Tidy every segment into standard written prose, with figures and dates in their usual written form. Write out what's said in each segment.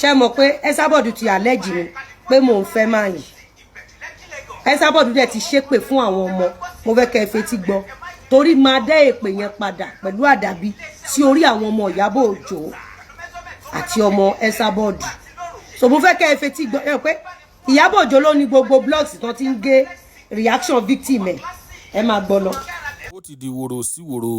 ṣé mọ̀ pé ESABOD ti allege mi pé mò ń fẹ́ máa yìn. ESABOD dẹ̀ ti ṣépè fún àwọn ọmọ. Mo fẹ́ kẹ́ fetí gbọ́. Torí máa dá èpè yẹn padà pẹ̀lú àdàbí sí orí àwọn ọmọ Ìyábọ̀ Òjó àti ọmọ ESABOD. So mo fẹ́ kẹ́ fetí gbọ́ ẹ pé Ìyábọ̀ Òjó ló ní gbogbo blogs tó ti ń gé reaction victim ẹ máa gbọ́ lọ. Ó ti di woro sí woro,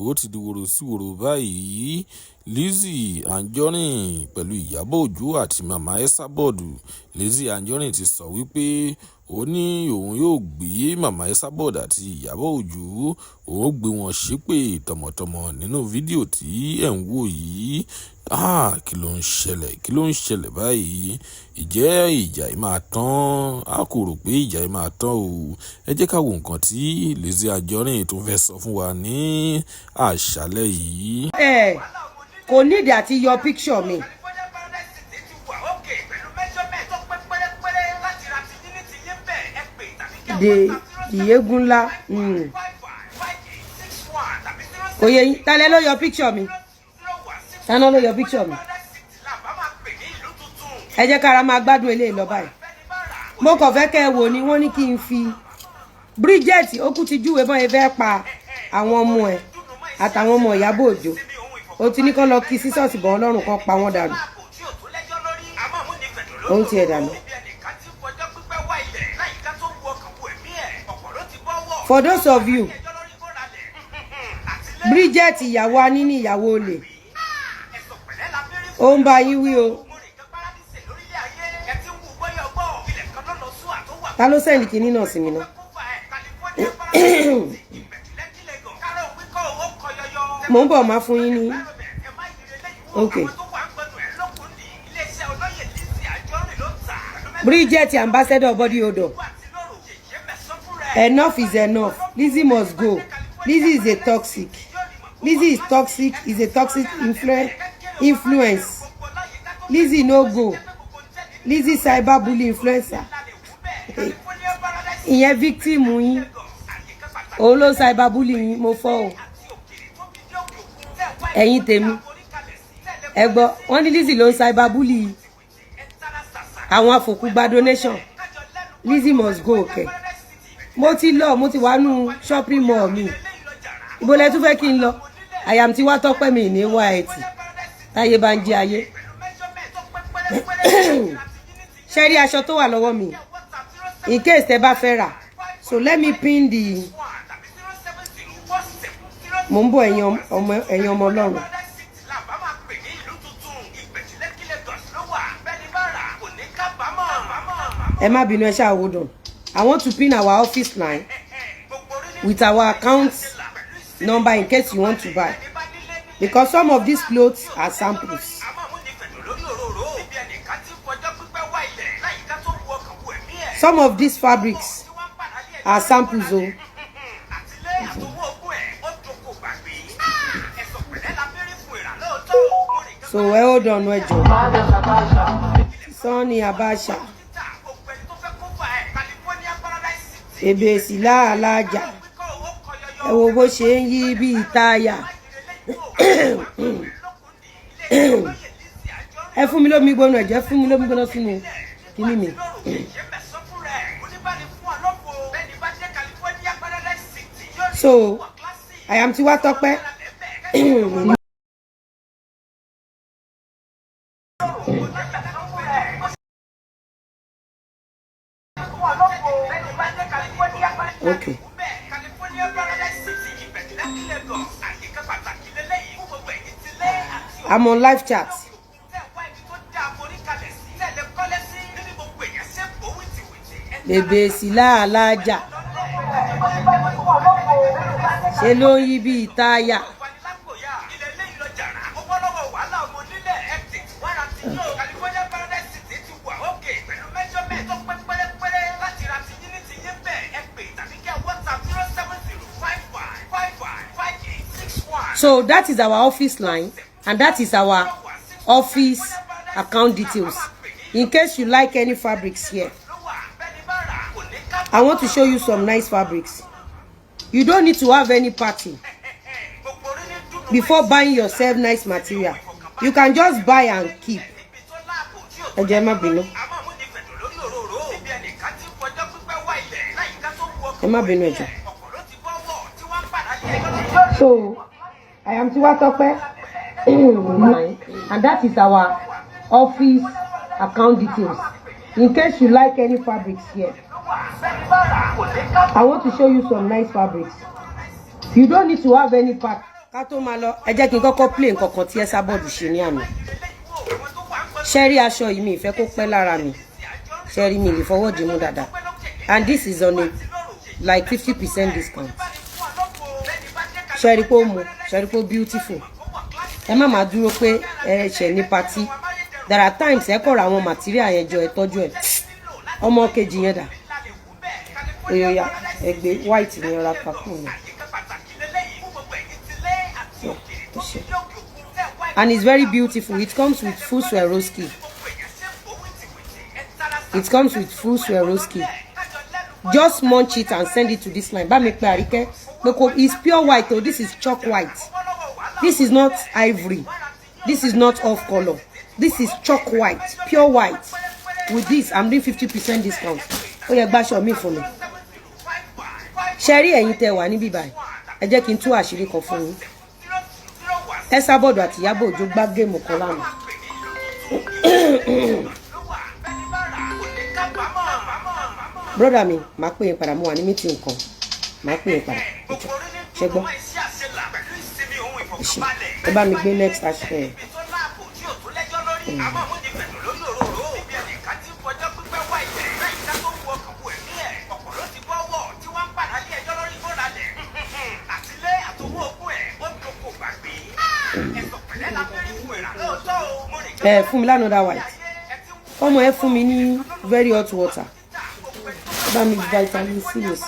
ó ti di woro sí woro báyìí. Lizzy Anjorin pẹ̀lú Ìyábọ̀ Òjó àti màmá ESABOD. Lizzy Anjorin ti sọ wípé ó ní òun yóò gbé màmá ESABOD àti Ìyábọ̀ Òjó, òun gbé wọn ṣépè tọmọtọmọ nínú fídíò tí ẹ̀ ń wò yìí. Kí ló ń ṣẹlẹ̀ báyìí? Ìjẹ́ ìjà yìí máa tán? A kò rò pé ìjà yìí máa tán o. Ẹ jẹ́ ká wo nǹkan tí Lizzy Anjorin tó fẹ́ sọ fún wa ní àṣálẹ́ yìí. Kò nídìí àti yọ picture mi. The eégún ńlá. Kò yẹ yín, ta lẹ ló yọ picture mi? Ta ló yọ picture mi? Ẹ jẹ́ kára máa gbádùn eléyìí lọ báyìí. Mo kàn fẹ́ kẹ́ wò ni wọ́n ní kí n fi Bridget ó kú ti júwe bọ́n ẹ fẹ́ pa àwọn ọmọ ẹ̀ àtàwọn ọmọ Ìyábọ̀ Òjó. Ó ti ní kán lọ kí sísọ́ọ̀sì bọ̀ Ọlọ́run kan pa wọ́n dànù. Ó ń tiẹ̀ dànù. For those of you, Bridget ìyàwó aníní ìyàwó olè. Ó ń bá yín wí o. Ta ló sẹ́ndì kìíní náà sí mi náà? Mo ń bọ̀ máa fún yín ní. Okay. Bridget, ambassador body odor. Enough is enough. Lizzy must go. Lizzy is a toxic. Lizzy is toxic. Is a toxic influence. Lizzy no go. Lizzy cyberbully influencer. Ìyẹn victim yín. Ó ló cyberbully yín mo fọ́ o. Ẹ̀yin tèmi. Ẹ gbọ́, wọ́n ní Lizzy ló cyberbully àwọn afòkú gba donation. Lizzy must go, okay. Mo ti wà nú shopping mall mi. Ibo lẹ tún fẹ́ kí n lọ? Àyàm tí wá tọ́pẹ́ mi ní wá ẹ̀tì. Táyé bá ń jẹ ayé. Ṣé rí aṣọ tó wà lọ́wọ́ mi? In case tẹ́ bá fẹ́ rà. So let me pin the. Mo ń bọ̀ ẹ̀yin ọmọ Ọlọ́run. Ẹ má bínú, ẹ ṣáà hold on. I want to pin our office line with our account number in case you want to buy, because some of these clothes are samples. Some of these fabrics are samples. Oh. So hold on, Sonny Abasha. Ebesi láàlájà. Ẹ wo bó ṣe ń yí bí táyà. Ẹ fún mi lómi gbóná, ẹ fún mi lómi gbóná sínú kíní mi. So, I am Tiwa Tope. Okay. I'm on live chat. Bèbè sílá alájà. Ṣé ló ń yí bí táyà? So that is our office line, and that is our office account details. In case you like any fabrics here, I want to show you some nice fabrics. You don't need to have any party before buying yourself nice material. You can just buy and keep. ẹ jẹ́ má bínú. Ẹ má bínú ẹ jọ̀ọ́. So I am Tiwatope and that is our office account details. In case you like any fabrics here, I want to show you some nice fabrics. You don't need to have any pack. Ká tó máa lọ, ẹ jẹ́ kí n kọ́kọ́ play nǹkan kan tí ESABOD ṣe ní àná. Ṣé rí aṣọ yìí mi ìfẹ́ kó pẹ́ lára mi. Ṣé rí mi lè fọwọ́ dì mú dáadáa. And this is on a like 50% discount. Ṣé rí pé ó mú, ṣé rí pé ó beautiful. Ẹ má máa dúró pé ẹ ṣe ní party. There are times ẹ kọ̀ra àwọn material yẹn jọ ẹ tọ́jú ẹ. Ọmọ kejì yẹn dà. Oyoya ẹgbẹ́ white ni ọ̀rá kakún yẹn. And it's very beautiful. It comes with full Swarovski. It comes with full Swarovski. Just munch it and send it to this line. Ba me pe Arike. It's pure white. Oh, this is chalk white. This is not ivory. This is not off color. This is chalk white, pure white. With this, I'm doing 50% discount. Oh yeah, bash on me for me. Sherry, ẹ̀yin tẹ́ wà níbí báyìí. Ẹ jẹ́ kí n tú àṣírí kan fún yín. ESABOD àti IYABO Ojo gbá géèmù kan lánàá. Brother mi, máa pè yín padà, mo wà ní meeting kan. Máa pè yín padà. Ṣé gbọ́? Ẹ bá mi gbé next hashtag. Fún mi another white. Ọmọ ẹ fún mi ní very hot water. Bá mi vitamin C lò sí.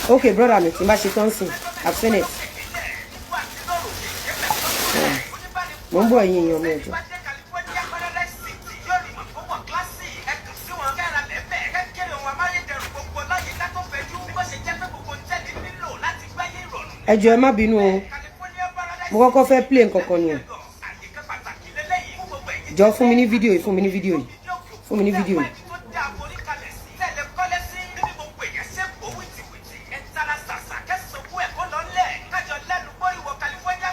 Okay, brother mi, tí n bá ṣe tán sìn. I've seen it. Mo ń bọ̀ ẹ̀yin èèyàn mi ẹ̀jọ̀. Ẹ jọ̀ọ́ ẹ má bínú o. Mo kọ́kọ́ fẹ́ play nǹkan kan ni o. Jọ̀ọ́ fún mi ní fídíò yìí, fún mi ní fídíò yìí. Fún mi ní fídíò yìí.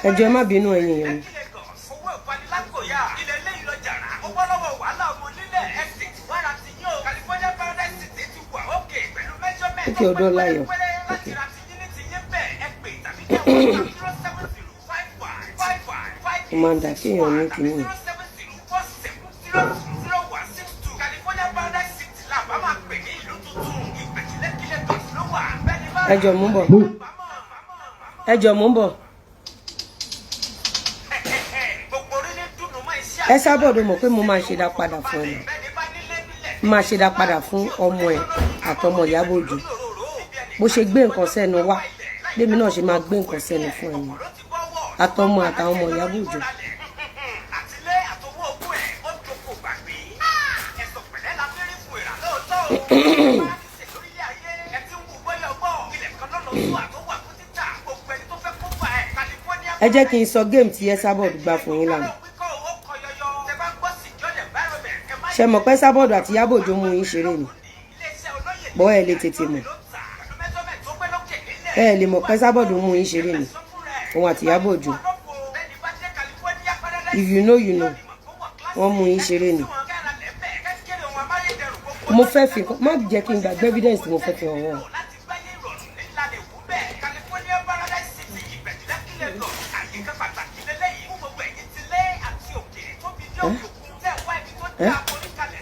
Ẹ jọ̀ọ́ ẹ má bínú ẹ̀yin èèyàn mi. Okay, ọ̀dọ̀ láyọ̀. Okay. Commander, kéèyàn ní kìíní. Ẹ jọ̀ọ́ mò ń bọ̀. Ẹ jọ̀ọ́ mò ń bọ̀. ESABOD mọ̀ pé mo máa ṣe dá padà fún ẹ. Mo máa ṣe dá padà fún ọmọ ẹ àtọmọ IYABO Ojo. Bó ṣe gbé nǹkan sẹ́nu wá, lèmi náà ṣe máa gbé nǹkan sẹ́nu fún ẹni. Àtọmọ àtàwọn ọmọ IYABO Ojo. Ẹ jẹ́ kí n sọ game tí ESABOD gbà fún yín lánàá. Ṣé mọ̀ pé ESABOD àti IYABO Ojo mú yín ṣeré ni? Bọ́ ẹ lè tètè mọ̀. Ẹ lè mọ̀ pé ESABOD mú yín ṣeré ni. Òun àti IYABO Ojo. If you know, you know. Wọ́n mú yín ṣeré ni. Mo fẹ́ fi má jẹ́ kí n gbàgbé evidence tí mo fẹ́ fi hàn wọ́n.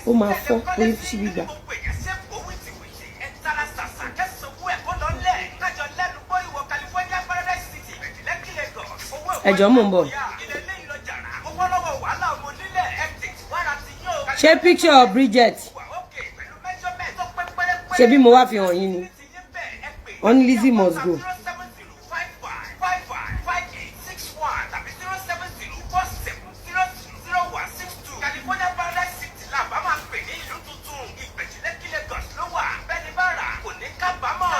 Ó máa fọ́ lórí síbí gbà. Ẹ jọ̀ọ́ mò ń bọ̀. Ṣé picture Bridget? Ṣé bí mo wá fi hàn yín ni? Wọ́n ní Lizzy must go.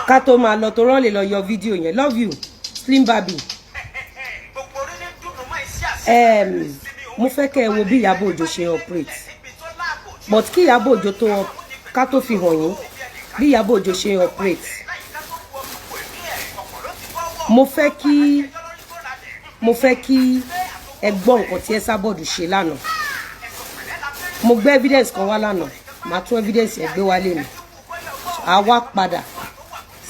ká tó máa lọ tó rán lè lọ yọ fídíò yẹn. Love you Slim Barbie. Mo fẹ́ kẹ́ ẹ wo bí Ìyábọ̀ Òjó ṣe operate, but kí Ìyábọ̀ Òjó tó ká tó fi hàn yín bí Ìyábọ̀ Òjó ṣe operate. Mo fẹ́ kí ẹ gbọ́ nǹkan tí ESABOD ṣe lánàá. Mo gbé evidence kan wá lánàá, màá tún evidence ẹ gbé wá lẹ́nu. A wá padà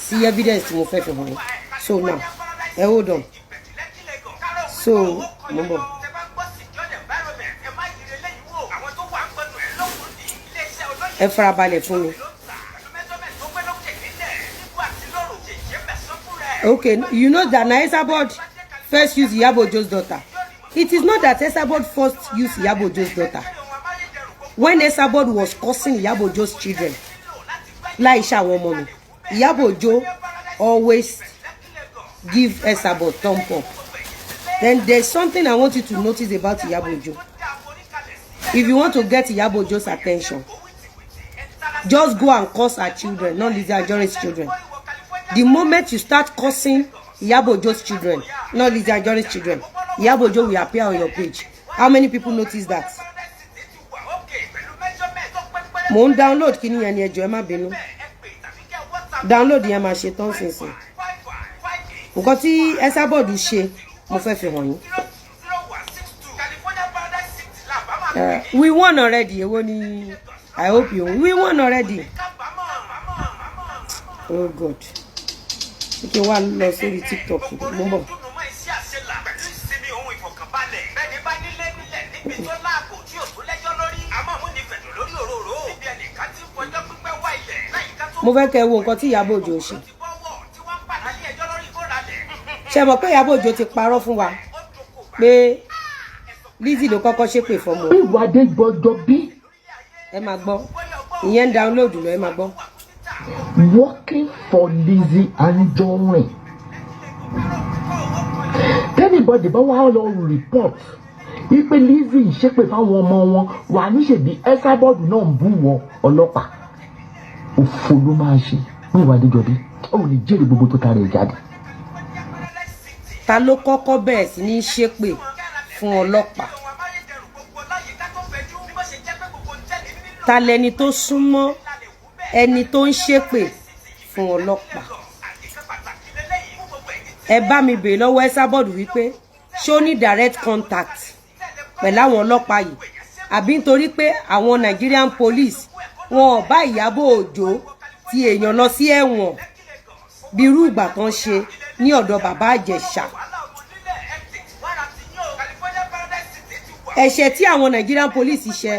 sí evidence tí mo fẹ́ fi hàn yín. So now hold on. So mo bọ̀. Ẹ farabalẹ̀ fún mi. Okay, you know that ESABOD first used IYABO Ojo's daughter. It is not that ESABOD first used IYABO Ojo's daughter. When ESABOD was cursing IYABO Ojo's children, like àwọn ọmọ mi, IYABO Ojo always give ESABOD thumb up. Then there's something I want you to notice about IYABO Ojo. If you want to get IYABO Ojo's attention, just go and curse her children, not Lizzy Anjorin's children. The moment you start cursing IYABO Ojo's children, not Lizzy Anjorin's children, IYABO Ojo will appear on your page. How many people notice that? Mo ń download kíní yẹn ni ẹ jọ̀ọ́ ẹ má bínú. Download yẹn máa ṣe tán sínsìn. Nǹkan tí ESABOD ṣe mo fẹ́ fi hàn yín. We won already. Èwo ni I hope you we won already. Oh God. Okay, wá lọ sórí TikTok mo bọ̀. Mo fẹ́ kẹ́ wo nǹkan tí Ìyábọ̀ Òjó ṣe. Ṣé mọ̀ pé Ìyábọ̀ Òjó ti parọ́ fún wa pé Lizzy ló kọ́kọ́ ṣépè fọ́mọ. Ìwádé gbọ́dọ̀ bí. Ẹ máa gbọ́. Ìyẹn download lọ ẹ máa gbọ́. Working for Lizzy Anjorin. Anybody bá wá lọ report ipe Lizzy ń ṣépè fáwọn ọmọ wọn wà níṣe bí ESABOD náà ń bú wọ ọlọ́pàá. Òfò ló máa ṣe ní Ìwádé jọbí. Ó lè jèrè gbogbo tó tara ẹ̀ jáde. Ta ló kọ́kọ́ bẹ̀rẹ̀ sí ní ṣépè fún ọlọ́pàá? Ta lẹni tó súnmọ́ ẹni tó ń ṣépè fún ọlọ́pàá? Ẹ bá mi bèèrè lọ́wọ́ ESABOD wípé ṣé ó ní direct contact pẹ̀lú àwọn ọlọ́pàá yìí àbí nítorí pé àwọn Nigerian police wọn ò bá Ìyábọ̀ Òjó ti èèyàn lọ sí ẹ̀wọ̀n bí irú ìgbà kan ṣe ní ọ̀dọ̀ bàbá Ìjẹ̀ṣà. Ẹ̀ṣẹ̀ tí àwọn Nigerian police ṣe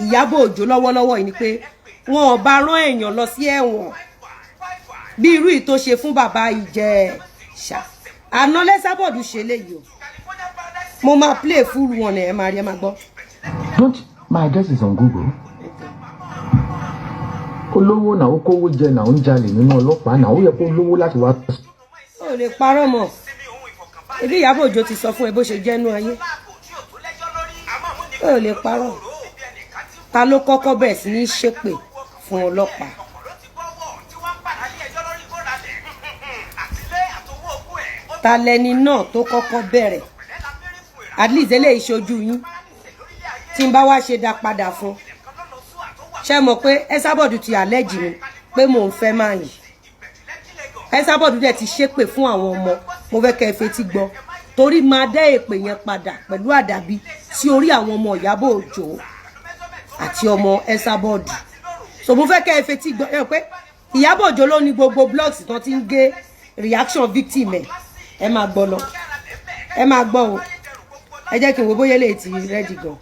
Ìyábọ̀ Òjó lọ́wọ́lọ́wọ́ yìí ni pé wọn ò bá rán èèyàn lọ sí ẹ̀wọ̀n bí irú ì tó ṣe fún bàbá Ìjẹ̀ṣà. Àná ESABOD ṣe léyìí o. Mo máa play full one ẹ máa rí ẹ máa gbọ́. Don't my address is on Google. Olówó náà ó kówó jẹ náà ń jalè nínú ọlọ́pàá náà ó yẹ kó lówó láti wá. Ó lè parọ́ mọ́. Ebi Ìyábọ̀ Òjó ti sọ fún ẹ bó ṣe jẹ́nu ayé. Ó lè parọ́. Ta ló kọ́kọ́ bẹ̀rẹ̀ sí ní ṣépè fún ọlọ́pàá? Ta lẹni náà tó kọ́kọ́ bẹ̀rẹ̀? At least eléyìí ṣojú yín. Tí n bá wá ṣe dá padà fún. Ṣé mọ̀ pé ESABOD ti allege mi pé mò ń fẹ́ máa yìí. ESABOD dẹ̀ ti ṣépè fún àwọn ọmọ. Mo fẹ́ kẹ́ ẹ fetí gbọ́. Torí máa dá èpè yẹn padà pẹ̀lú àdàbí sí orí àwọn ọmọ Ìyábọ̀ Òjó àti ọmọ ESABOD. So mo fẹ́ kẹ́ ẹ fetí gbọ́ ẹ pé Ìyábọ̀ Òjó ló ní gbogbo blogs tán ti ń gé reaction victim ẹ̀. Ẹ máa gbọ́ lọ. Ẹ máa gbọ́ o. Ẹ jẹ́ kí n wo bóyá lè ti ready gan.